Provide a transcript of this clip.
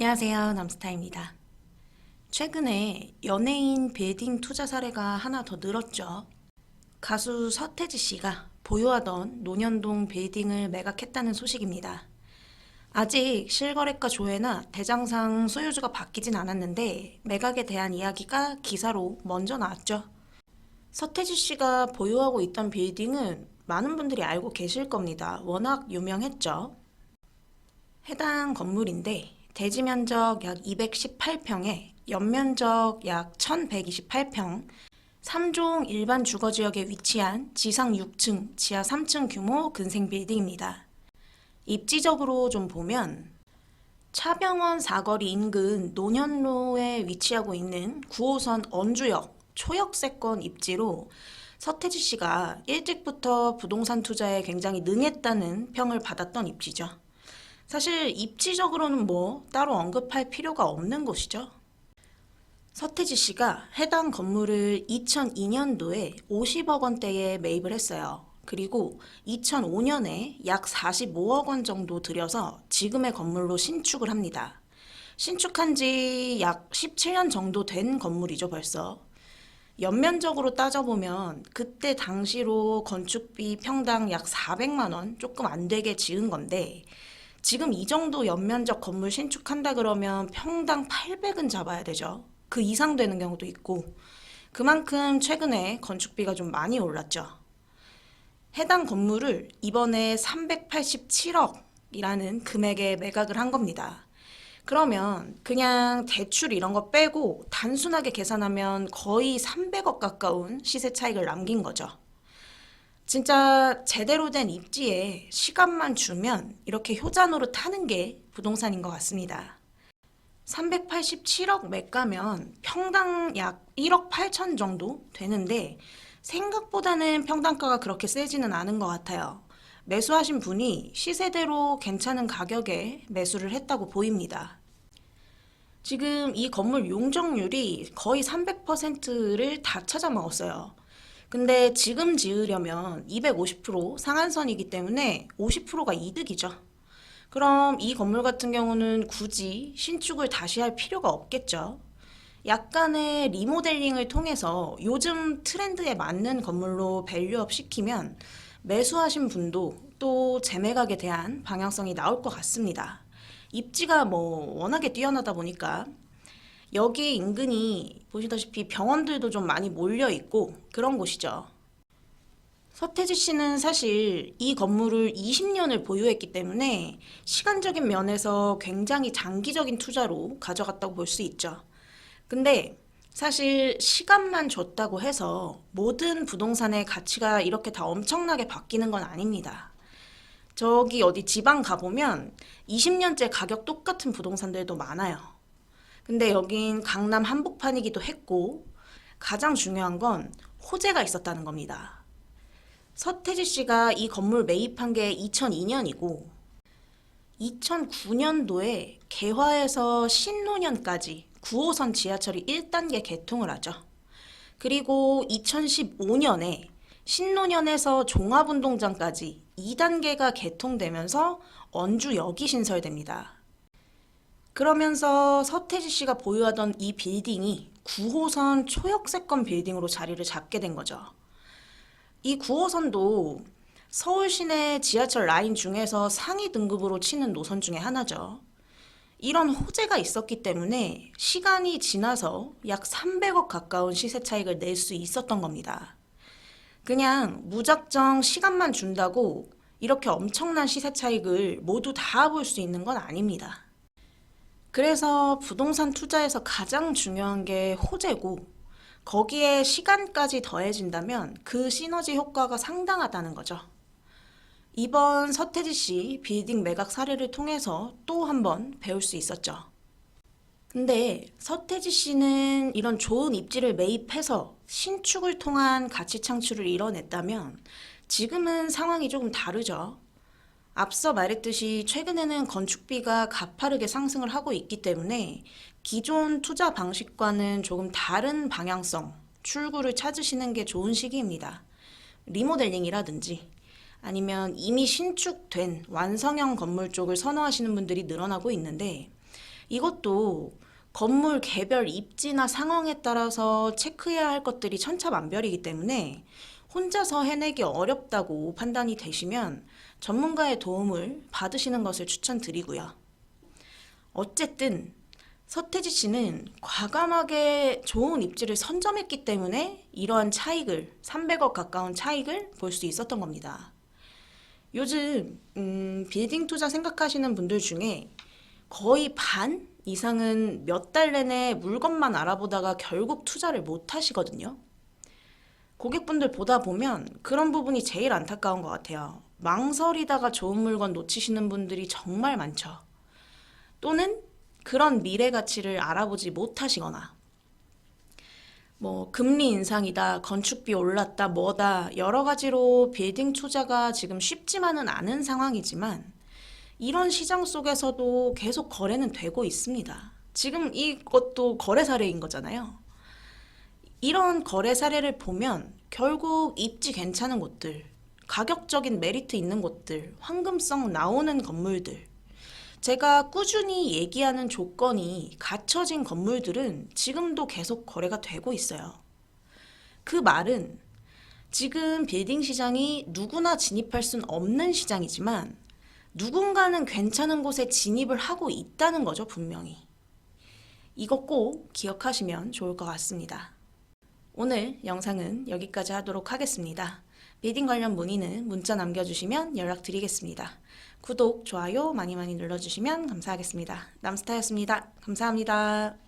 안녕하세요. 남스타입니다. 최근에 연예인 빌딩 투자 사례가 하나 더 늘었죠. 가수 서태지 씨가 보유하던 논현동 빌딩을 매각했다는 소식입니다. 아직 실거래가 조회나 대장상 소유주가 바뀌진 않았는데 매각에 대한 이야기가 기사로 먼저 나왔죠. 서태지 씨가 보유하고 있던 빌딩은 많은 분들이 알고 계실 겁니다. 워낙 유명했죠. 해당 건물인데 대지 면적 약 218평에 연면적 약 1128평, 3종 일반 주거지역에 위치한 지상 6층, 지하 3층 규모 근생 빌딩입니다. 입지적으로 좀 보면 차병원 사거리 인근 논현로에 위치하고 있는 9호선 언주역 초역세권 입지로 서태지 씨가 일찍부터 부동산 투자에 굉장히 능했다는 평을 받았던 입지죠. 사실 입지적으로는 뭐 따로 언급할 필요가 없는 곳이죠. 서태지 씨가 해당 건물을 2002년도에 50억 원대에 매입을 했어요. 그리고 2005년에 약 45억 원 정도 들여서 지금의 건물로 신축을 합니다. 신축한 지 약 17년 정도 된 건물이죠, 벌써. 연면적으로 따져보면 그때 당시로 건축비 평당 약 400만 원 조금 안 되게 지은 건데 지금 이 정도 연면적 건물 신축한다 그러면 평당 800은 잡아야 되죠. 그 이상 되는 경우도 있고 그만큼 최근에 건축비가 좀 많이 올랐죠. 해당 건물을 이번에 387억이라는 금액에 매각을 한 겁니다. 그러면 그냥 대출 이런 거 빼고 단순하게 계산하면 거의 300억 가까운 시세 차익을 남긴 거죠. 진짜 제대로 된 입지에 시간만 주면 이렇게 효자노릇 하는 게 부동산인 것 같습니다. 387억 매가면 평당 약 1억 8천 정도 되는데 생각보다는 평당가가 그렇게 세지는 않은 것 같아요. 매수하신 분이 시세대로 괜찮은 가격에 매수를 했다고 보입니다. 지금 이 건물 용적률이 거의 300%를 다 찾아 먹었어요. 근데 지금 지으려면 250% 상한선이기 때문에 50%가 이득이죠. 그럼 이 건물 같은 경우는 굳이 신축을 다시 할 필요가 없겠죠. 약간의 리모델링을 통해서 요즘 트렌드에 맞는 건물로 밸류업 시키면 매수하신 분도 또 재매각에 대한 방향성이 나올 것 같습니다. 입지가 뭐 워낙에 뛰어나다 보니까 여기 인근이 보시다시피 병원들도 좀 많이 몰려 있고 그런 곳이죠. 서태지 씨는 사실 이 건물을 20년을 보유했기 때문에 시간적인 면에서 굉장히 장기적인 투자로 가져갔다고 볼 수 있죠. 근데 사실 시간만 줬다고 해서 모든 부동산의 가치가 이렇게 다 엄청나게 바뀌는 건 아닙니다. 저기 어디 지방 가보면 20년째 가격 똑같은 부동산들도 많아요. 근데 여긴 강남 한복판이기도 했고 가장 중요한 건 호재가 있었다는 겁니다. 서태지 씨가 이 건물 매입한 게 2002년이고 2009년도에 개화에서 신논현까지 9호선 지하철이 1단계 개통을 하죠. 그리고 2015년에 신논현에서 종합운동장까지 2단계가 개통되면서 언주역이 신설됩니다. 그러면서 서태지 씨가 보유하던 이 빌딩이 9호선 초역세권 빌딩으로 자리를 잡게 된 거죠. 이 9호선도 서울 시내 지하철 라인 중에서 상위 등급으로 치는 노선 중에 하나죠. 이런 호재가 있었기 때문에 시간이 지나서 약 300억 가까운 시세 차익을 낼 수 있었던 겁니다. 그냥 무작정 시간만 준다고 이렇게 엄청난 시세 차익을 모두 다 볼 수 있는 건 아닙니다. 그래서 부동산 투자에서 가장 중요한 게 호재고 거기에 시간까지 더해진다면 그 시너지 효과가 상당하다는 거죠. 이번 서태지 씨 빌딩 매각 사례를 통해서 또 한 번 배울 수 있었죠. 근데 서태지 씨는 이런 좋은 입지를 매입해서 신축을 통한 가치 창출을 이뤄냈다면 지금은 상황이 조금 다르죠. 앞서 말했듯이 최근에는 건축비가 가파르게 상승을 하고 있기 때문에 기존 투자 방식과는 조금 다른 방향성, 출구를 찾으시는 게 좋은 시기입니다. 리모델링이라든지 아니면 이미 신축된 완성형 건물 쪽을 선호하시는 분들이 늘어나고 있는데 이것도 건물 개별 입지나 상황에 따라서 체크해야 할 것들이 천차만별이기 때문에 혼자서 해내기 어렵다고 판단이 되시면 전문가의 도움을 받으시는 것을 추천드리고요. 어쨌든 서태지 씨는 과감하게 좋은 입지를 선점했기 때문에 이러한 차익을, 300억 가까운 차익을 볼 수 있었던 겁니다. 요즘 빌딩 투자 생각하시는 분들 중에 거의 반 이상은 몇 달 내내 물건만 알아보다가 결국 투자를 못 하시거든요. 고객분들 보다 보면 그런 부분이 제일 안타까운 것 같아요. 망설이다가 좋은 물건 놓치시는 분들이 정말 많죠. 또는 그런 미래 가치를 알아보지 못하시거나 금리 인상이다, 건축비 올랐다, 뭐다 여러 가지로 빌딩 투자가 지금 쉽지만은 않은 상황이지만 이런 시장 속에서도 계속 거래는 되고 있습니다. 지금 이것도 거래 사례인 거잖아요. 이런 거래 사례를 보면 결국 입지 괜찮은 곳들, 가격적인 메리트 있는 곳들, 황금성 나오는 건물들, 제가 꾸준히 얘기하는 조건이 갖춰진 건물들은 지금도 계속 거래가 되고 있어요. 그 말은 지금 빌딩 시장이 누구나 진입할 순 없는 시장이지만 누군가는 괜찮은 곳에 진입을 하고 있다는 거죠, 분명히. 이거 꼭 기억하시면 좋을 것 같습니다. 오늘 영상은 여기까지 하도록 하겠습니다. 빌딩 관련 문의는 문자 남겨주시면 연락드리겠습니다. 구독, 좋아요 많이 눌러주시면 감사하겠습니다. 남스타였습니다. 감사합니다.